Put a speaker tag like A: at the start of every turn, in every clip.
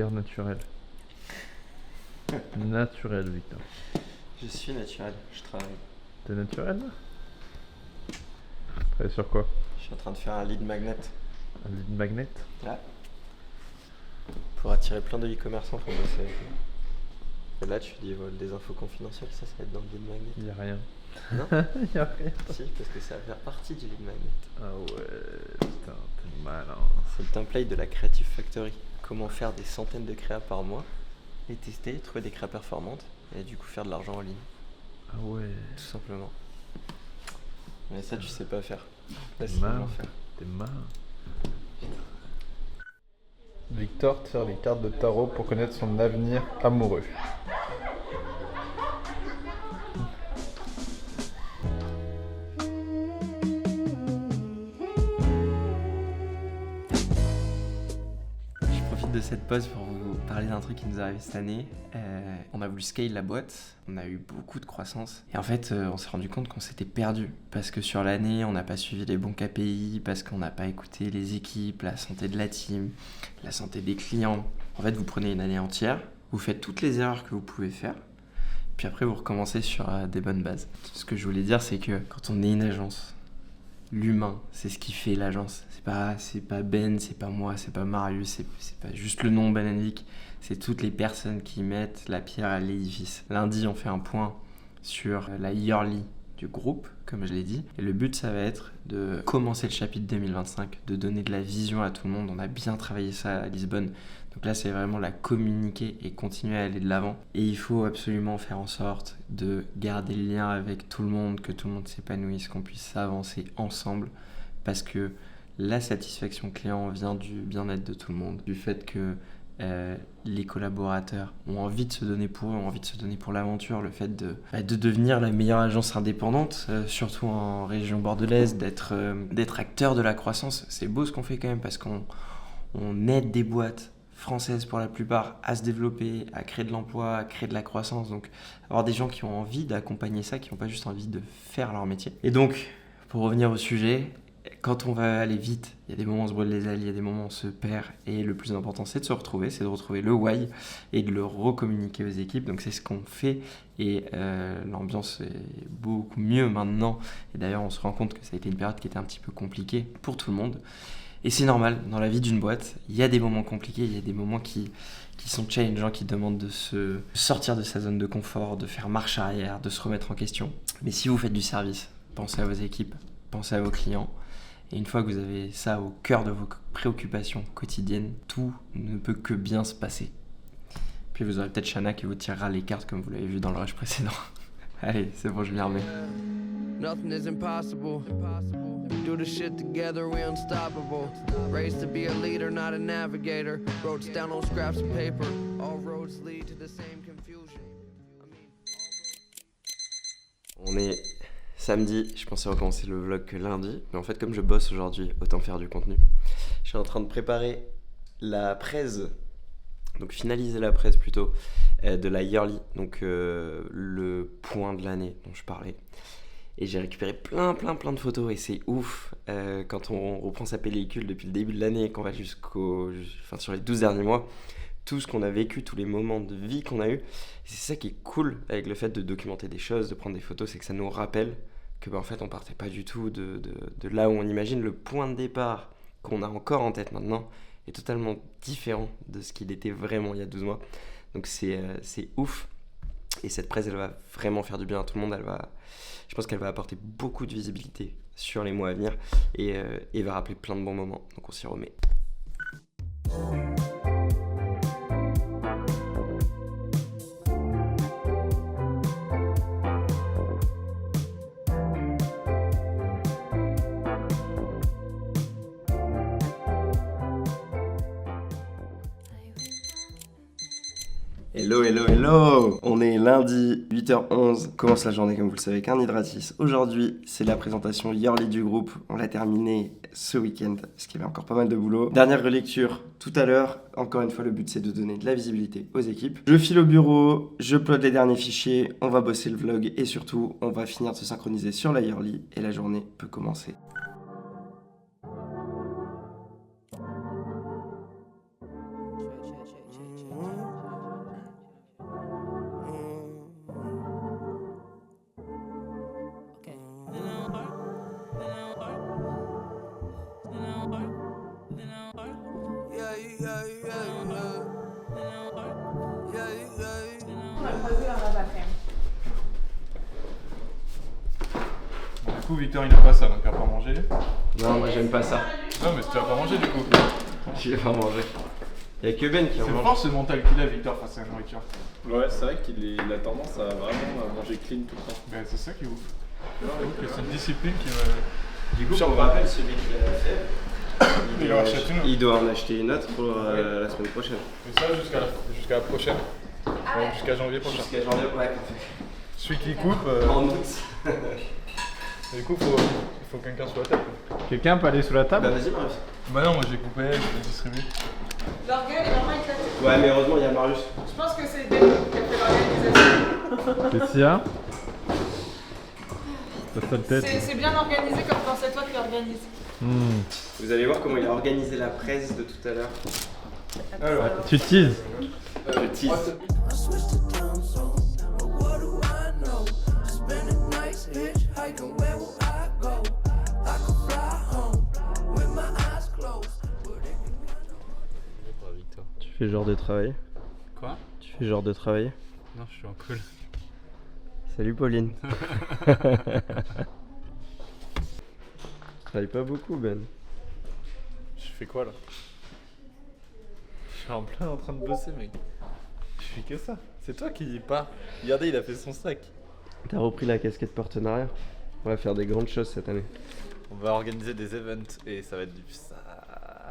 A: l'air naturel. Naturel, Victor.
B: Je suis naturel, je travaille.
A: T'es naturel là? Travaille sur quoi?
B: Je suis en train de faire un lead magnet.
A: Un lead magnet?
B: Ouais. Pour attirer plein de e-commerçants pour bosser avec eux. Et là, tu dis des infos confidentielles, ça va être dans le lead magnet.
A: Y'a rien.
B: Non?
A: Y'a rien.
B: Si, parce que ça va faire partie du lead magnet.
A: Ah ouais, putain, t'es malin.
B: C'est le template de la Creative Factory. Comment faire des centaines de créas par mois et tester, trouver des créas performantes et du coup faire de l'argent en ligne.
A: Ah ouais.
B: Tout simplement. Mais ça, tu sais pas faire. Là,
A: T'es
B: c'est
A: malin.
B: comment faire.
A: T'es malin. Victor tire les cartes de tarot pour connaître son avenir amoureux.
B: Je profite de cette pause pour vous parler d'un truc qui nous est arrivé cette année. On a voulu scale la boîte, on a eu beaucoup de croissance. Et en fait, on s'est rendu compte qu'on s'était perdu. Parce que sur l'année, on n'a pas suivi les bons KPI, parce qu'on n'a pas écouté les équipes, la santé de la team, la santé des clients. En fait, vous prenez une année entière, vous faites toutes les erreurs que vous pouvez faire, puis après, vous recommencez sur des bonnes bases. Ce que je voulais dire, c'est que quand on est une agence, l'humain, c'est ce qui fait l'agence. C'est pas Ben, c'est pas moi, c'est pas Marius, c'est pas juste le nom Ben Henrik. C'est toutes les personnes qui mettent la pierre à l'édifice. Lundi, on fait un point sur la yearly du groupe, comme je l'ai dit. Et le but, ça va être de commencer le chapitre 2025, de donner de la vision à tout le monde. On a bien travaillé ça à Lisbonne. Donc là, c'est vraiment la communiquer et continuer à aller de l'avant. Et il faut absolument faire en sorte de garder le lien avec tout le monde, que tout le monde s'épanouisse, qu'on puisse avancer ensemble. Parce que la satisfaction client vient du bien-être de tout le monde, du fait que les collaborateurs ont envie de se donner pour eux, ont envie de se donner pour l'aventure, le fait de devenir la meilleure agence indépendante, surtout en région bordelaise, d'être acteur de la croissance. C'est beau ce qu'on fait quand même parce qu'on aide des boîtes françaises pour la plupart à se développer, à créer de l'emploi, à créer de la croissance. Donc avoir des gens qui ont envie d'accompagner ça, qui n'ont pas juste envie de faire leur métier. Et donc, pour revenir au sujet, quand on va aller vite, il y a des moments où on se brûle les ailes, il y a des moments où on se perd. Et le plus important, c'est de se retrouver, c'est de retrouver le why et de le recommuniquer aux équipes. Donc c'est ce qu'on fait et l'ambiance est beaucoup mieux maintenant. Et d'ailleurs, on se rend compte que ça a été une période qui était un petit peu compliquée pour tout le monde. Et c'est normal, dans la vie d'une boîte, il y a des moments compliqués, il y a des moments qui sont challengeants, qui demandent de se sortir de sa zone de confort, de faire marche arrière, de se remettre en question. Mais si vous faites du service, pensez à vos équipes, pensez à vos clients. Et une fois que vous avez ça au cœur de vos préoccupations quotidiennes, tout ne peut que bien se passer. Puis vous aurez peut-être Shana qui vous tirera les cartes comme vous l'avez vu dans le rush précédent. Allez, c'est bon, je m'y remets.
C: Nothing is impossible. Do the shit together, we unstoppable. Raised to be a leader, not a navigator. Wrote down on scraps of paper. All roads lead to the same confusion.
B: On est samedi, je pensais recommencer le vlog que lundi, mais en fait comme je bosse aujourd'hui, autant faire du contenu. Je suis en train de préparer la presse, donc finaliser la presse plutôt, de la yearly, donc le point de l'année dont je parlais. Et j'ai récupéré plein de photos et c'est ouf quand on reprend sa pellicule depuis le début de l'année, qu'on va sur les 12 derniers mois, tout ce qu'on a vécu, tous les moments de vie qu'on a eu. Et c'est ça qui est cool avec le fait de documenter des choses, de prendre des photos, c'est que ça nous rappelle que en fait on partait pas du tout de là où on imagine. Le point de départ qu'on a encore en tête maintenant est totalement différent de ce qu'il était vraiment il y a 12 mois. Donc c'est ouf. Et cette presse, elle va vraiment faire du bien à tout le monde. Je pense qu'elle va apporter beaucoup de visibilité sur les mois à venir et va rappeler plein de bons moments. Donc on s'y remet. Hello. On est lundi, 8h11. Commence la journée comme vous le savez avec un Hydratis. Aujourd'hui, c'est la présentation yearly du groupe. On l'a terminé ce week-end parce qu'il y avait encore pas mal de boulot. Dernière relecture tout à l'heure. Encore une fois, le but c'est de donner de la visibilité aux équipes. Je file au bureau, je upload les derniers fichiers, on va bosser le vlog et surtout, on va finir de se synchroniser sur la yearly et la journée peut commencer.
A: Du coup, Victor, il n'a pas ça, donc il va pas manger.
B: Non, moi j'aime pas ça.
A: Non, mais tu vas pas manger du coup.
B: Je vais pas manger. Il y a que Ben qui en
A: C'est
B: mange.
A: fort ce mental qu'il a, Victor, face à la nourriture.
D: Ouais, c'est vrai qu'il a tendance à vraiment manger clean tout le temps.
A: Ben, c'est ça qui est ouf. J'avoue que c'est une discipline qui va.
B: Du coup, pour rappel, celui qui a fait,
A: Il doit en acheter une autre.
B: il doit en acheter une autre pour la semaine prochaine.
A: Et ça jusqu'à la prochaine. Ouais, jusqu'à janvier prochain.
B: Jusqu'à janvier, ouais.
A: Celui qui coupe.
B: En août.
A: Du coup, il faut quelqu'un sur la table. Quelqu'un peut aller sous la table?
B: Bah vas-y, Marius.
A: Bah non, moi j'ai coupé, j'ai distribué.
E: L'orgueil est vraiment éclaté.
B: Ouais, mais heureusement, il y a Marius.
E: Je pense que c'est Ben qui a fait l'organisation.
A: Qu'est-ce qu'il y a? Ta sale tête.
E: C'est bien organisé comme quand c'est toi qui l'organise.
B: Vous allez voir comment il a organisé la presse de tout à l'heure.
A: Alors,
F: Tu teases.
B: Je tease.
C: I switched to town zone, but what do I know? Spend a night hitchhiking, where will I go? I could fly home with my eyes closed.
F: Tu fais genre de travail.
D: Quoi?
F: Tu fais genre de travail.
D: Non, je suis en call.
F: Salut Pauline. Travaille pas beaucoup Ben.
D: Je fais quoi là? Je suis en plein en train de bosser, mec. Je fais que ça. C'est toi qui pars. Regardez, il a fait son sac.
F: T'as repris la casquette partenariat. On va faire des grandes choses cette année.
D: On va organiser des events et ça va être du ça.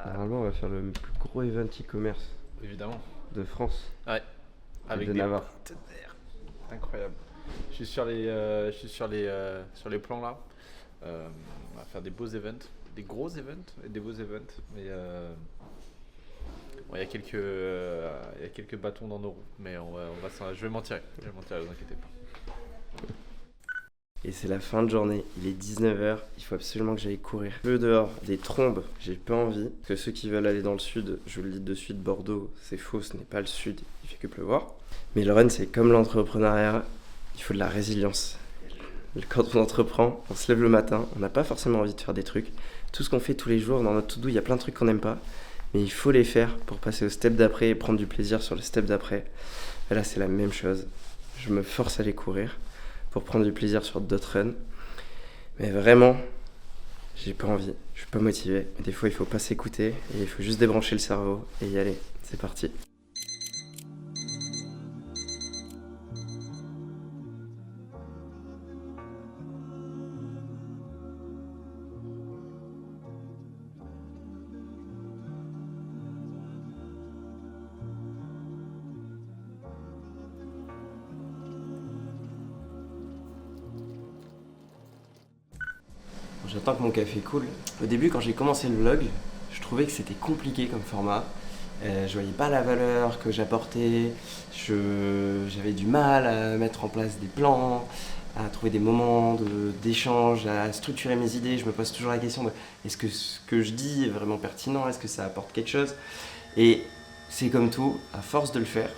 F: Normalement on va faire le plus gros event e-commerce
D: Évidemment.
F: de France.
D: Ouais. Avec
F: de
D: des
F: Navarre.
D: partenaires. Incroyable. Je suis sur les plans là. On va faire des beaux events, des gros events et des beaux events. Mais bon, il y a quelques bâtons dans nos roues. Mais je vais m'en tirer. Je vais m'en tirer, ne vous inquiétez pas.
B: Et c'est la fin de journée, il est 19h, il faut absolument que j'aille courir. Je veux dehors, des trombes, j'ai pas envie. Parce que ceux qui veulent aller dans le sud, je vous le dis de suite, Bordeaux, c'est faux, ce n'est pas le sud, il fait que pleuvoir. Mais le run, c'est comme l'entrepreneuriat, il faut de la résilience. Quand on entreprend, on se lève le matin, on n'a pas forcément envie de faire des trucs. Tout ce qu'on fait tous les jours, dans notre to-do, il y a plein de trucs qu'on n'aime pas. Mais il faut les faire pour passer au step d'après et prendre du plaisir sur le step d'après. Et là, c'est la même chose. Je me force à aller courir pour prendre du plaisir sur d'autres runs. Mais vraiment, j'ai pas envie, je suis pas motivé. Mais des fois, il faut pas s'écouter et il faut juste débrancher le cerveau et y aller. C'est parti. J'attends que mon café coule. Au début, quand j'ai commencé le vlog, je trouvais que c'était compliqué comme format. Je voyais pas la valeur que j'apportais. J'avais du mal à mettre en place des plans, à trouver des moments d'échange, à structurer mes idées. Je me pose toujours la question de est-ce que ce que je dis est vraiment pertinent? Est-ce que ça apporte quelque chose? Et c'est comme tout, à force de le faire.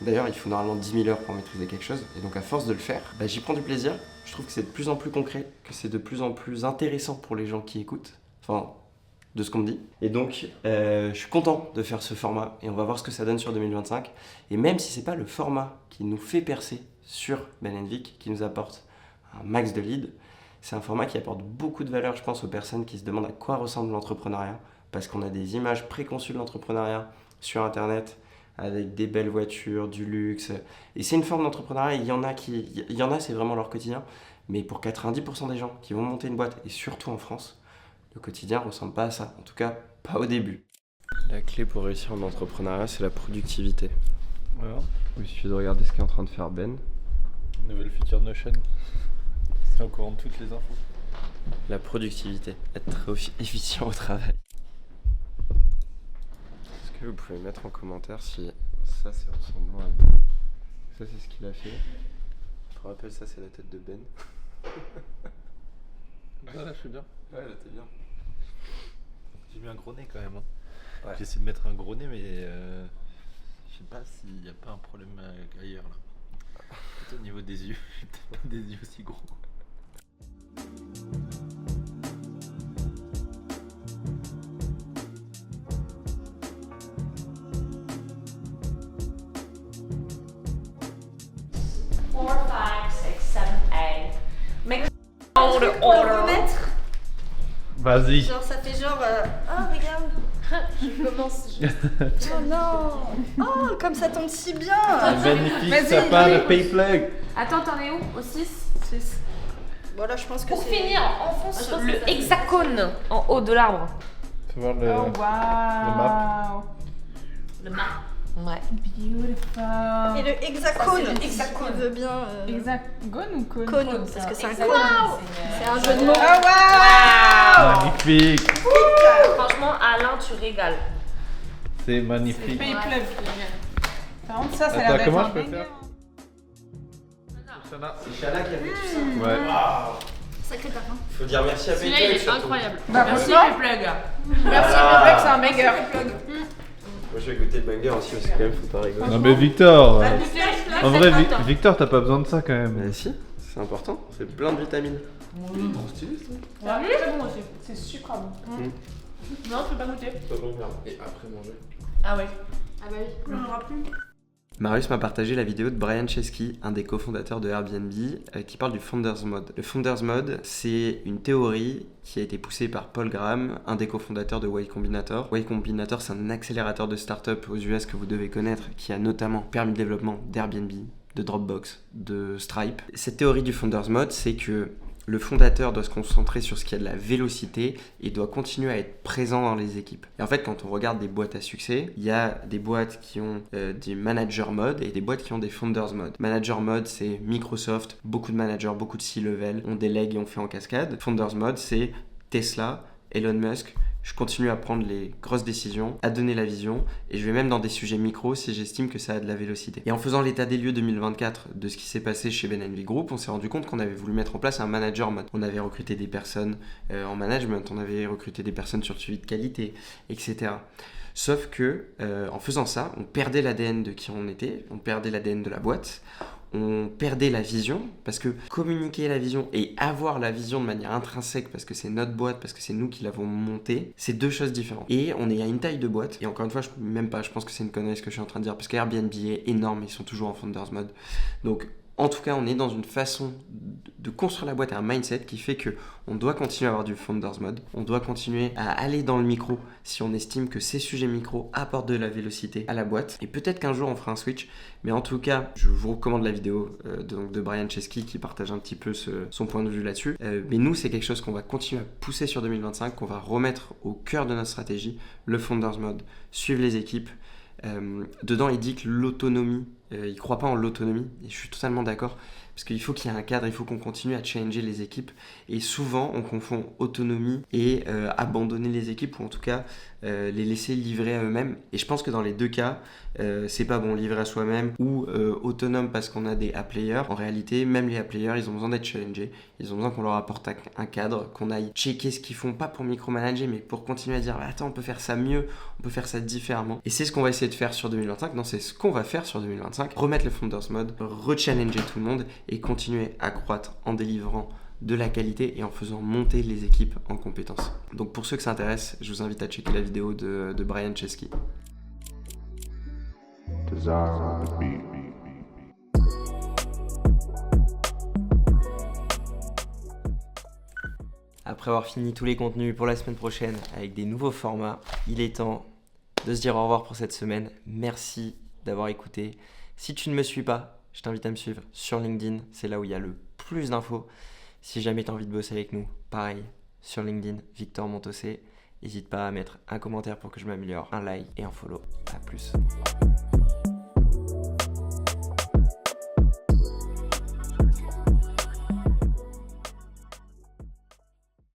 B: D'ailleurs, il faut normalement 10 000 heures pour maîtriser quelque chose. Et donc, à force de le faire, j'y prends du plaisir. Je trouve que c'est de plus en plus concret, que c'est de plus en plus intéressant pour les gens qui écoutent. Enfin, de ce qu'on me dit. Et donc, je suis content de faire ce format. Et on va voir ce que ça donne sur 2025. Et même si c'est pas le format qui nous fait percer sur Ben & Vic, qui nous apporte un max de leads, c'est un format qui apporte beaucoup de valeur, je pense, aux personnes qui se demandent à quoi ressemble l'entrepreneuriat. Parce qu'on a des images préconçues de l'entrepreneuriat sur Internet, avec des belles voitures, du luxe. Et c'est une forme d'entrepreneuriat, il y en a, c'est vraiment leur quotidien. Mais pour 90% des gens qui vont monter une boîte, et surtout en France, le quotidien ne ressemble pas à ça. En tout cas, pas au début. La clé pour réussir en entrepreneuriat, c'est la productivité.
D: Voilà.
F: Il suffit de regarder ce qu'est en train de faire Ben.
D: Nouvelle feature Notion. C'est au courant de toutes les infos.
B: La productivité, être efficient au travail. Est-ce que vous pouvez mettre en commentaire si ça c'est ressemblant à Ben? Ça c'est ce qu'il a fait. Je te rappelle, ça c'est la tête de Ben.
D: Ah là, je suis bien.
B: Ouais, là t'es bien.
D: J'ai mis un gros nez quand même. Hein.
B: Ouais.
D: J'ai essayé de mettre un gros nez, mais je sais pas s'il n'y a pas un problème ailleurs là. Peut-être au niveau des yeux. J'ai peut-être pas des yeux aussi gros.
E: dans le
G: Pour le remettre.
A: Vas-y.
G: Genre ça fait genre oh regarde.
E: Je commence.
G: Oh non. Oh comme ça tombe si bien.
A: Magnifique
E: Vas-y,
A: sapin de
E: vas-y.
A: Payplug.
E: Attends, t'en es où? Au 6? 6.
G: Voilà je pense que
E: Pour
G: c'est...
E: finir, enfonce
G: Ah, je pense que
E: le
G: ça fait-
E: hexagone en haut de l'arbre.
A: Fais voir le.
E: Oh waouh!
G: Le mât.
E: Ouais.
G: Et le hexacone.
E: Ça, c'est le hexacone.
G: Si tu veux bien.
E: Hexagone ou cône?
G: Cône, parce que c'est un
E: hexagone.
G: cône. C'est un jeu de mots.
E: Oh waouh!
A: Magnifique.
E: Franchement, Alain, tu régales.
A: C'est magnifique.
E: Payplug. Par contre, ça,
A: Attends, comment je peux faire
F: C'est Shala qui a fait tout ça.
A: Ouais.
G: Sacré tapin.
F: Faut dire merci à
E: Celui-là,
F: Payplug.
E: il est
F: surtout.
E: incroyable. Merci Payplug. Merci Payplug, c'est un banger.
F: Moi je vais goûter le banger aussi parce que quand même faut pas rigoler.
A: Non mais Victor. En vrai,
E: Victor.
A: Victor, t'as pas besoin de ça quand même.
F: Mais si, c'est important, c'est plein de vitamines.
E: C'est très bon aussi. C'est super bon. Non, tu peux pas goûter.
D: Et après manger.
E: Ah ouais. Ah bah oui.
G: On n'aura plus.
B: Marius m'a partagé la vidéo de Brian Chesky, un des cofondateurs de Airbnb, qui parle du Founders Mode. Le Founders Mode, c'est une théorie qui a été poussée par Paul Graham, un des cofondateurs de Y Combinator. Y Combinator, c'est un accélérateur de start-up aux US que vous devez connaître, qui a notamment permis le développement d'Airbnb, de Dropbox, de Stripe. Cette théorie du Founders Mode, c'est que le fondateur doit se concentrer sur ce qui a de la vélocité et doit continuer à être présent dans les équipes. Et en fait, quand on regarde des boîtes à succès, il y a des boîtes qui ont des manager mode et des boîtes qui ont des founders mode. Manager mode, c'est Microsoft, beaucoup de managers, beaucoup de C-level, on délègue et on fait en cascade. Founders mode, c'est Tesla, Elon Musk. Je continue à prendre les grosses décisions, à donner la vision, et je vais même dans des sujets micro si j'estime que ça a de la vélocité. Et en faisant l'état des lieux 2024 de ce qui s'est passé chez BNV Group, on s'est rendu compte qu'on avait voulu mettre en place un manager mode. On avait recruté des personnes en management, on avait recruté des personnes sur le suivi de qualité, etc. Sauf que en faisant ça, on perdait l'ADN de qui on était, on perdait l'ADN de la boîte, on perdait la vision, parce que communiquer la vision et avoir la vision de manière intrinsèque, parce que c'est notre boîte, parce que c'est nous qui l'avons montée, c'est deux choses différentes. Et on est à une taille de boîte, et encore une fois, je pense que c'est une connerie ce que je suis en train de dire, parce qu'Airbnb est énorme, ils sont toujours en Founders Mode. Donc, en tout cas, on est dans une façon de construire la boîte, un mindset qui fait que on doit continuer à avoir du Founders Mode, on doit continuer à aller dans le micro si on estime que ces sujets micro apportent de la vélocité à la boîte. Et peut-être qu'un jour on fera un switch, mais en tout cas, je vous recommande la vidéo de Brian Chesky qui partage un petit peu son point de vue là-dessus. Mais nous, c'est quelque chose qu'on va continuer à pousser sur 2025, qu'on va remettre au cœur de notre stratégie, le Founders Mode, suivre les équipes. Dedans, il dit que l'autonomie, il croit pas en l'autonomie, et je suis totalement d'accord, parce qu'il faut qu'il y ait un cadre, il faut qu'on continue à challenger les équipes, et souvent on confond autonomie et abandonner les équipes, ou en tout cas les laisser livrer à eux-mêmes, et je pense que dans les deux cas, c'est pas bon, livrer à soi-même ou autonome parce qu'on a des A-players. En réalité, même les A-players, ils ont besoin d'être challengés, ils ont besoin qu'on leur apporte un cadre, qu'on aille checker ce qu'ils font, pas pour micromanager, mais pour continuer à dire attends, on peut faire ça mieux, on peut faire ça différemment. Et c'est ce qu'on va essayer de faire sur 2025, non, c'est ce qu'on va faire sur 2025, remettre le Founders Mode, rechallenger tout le monde et continuer à croître en délivrant de la qualité et en faisant monter les équipes en compétences. Donc pour ceux que ça intéresse, je vous invite à checker la vidéo de Brian Chesky. Après avoir fini tous les contenus pour la semaine prochaine avec des nouveaux formats, il est temps de se dire au revoir pour cette semaine. Merci d'avoir écouté. Si tu ne me suis pas, je t'invite à me suivre sur LinkedIn, c'est là où il y a le plus d'infos. Si jamais tu as envie de bosser avec nous, pareil, sur LinkedIn, Victor Montossé. N'hésite pas à mettre un commentaire pour que je m'améliore, un like et un follow. À plus.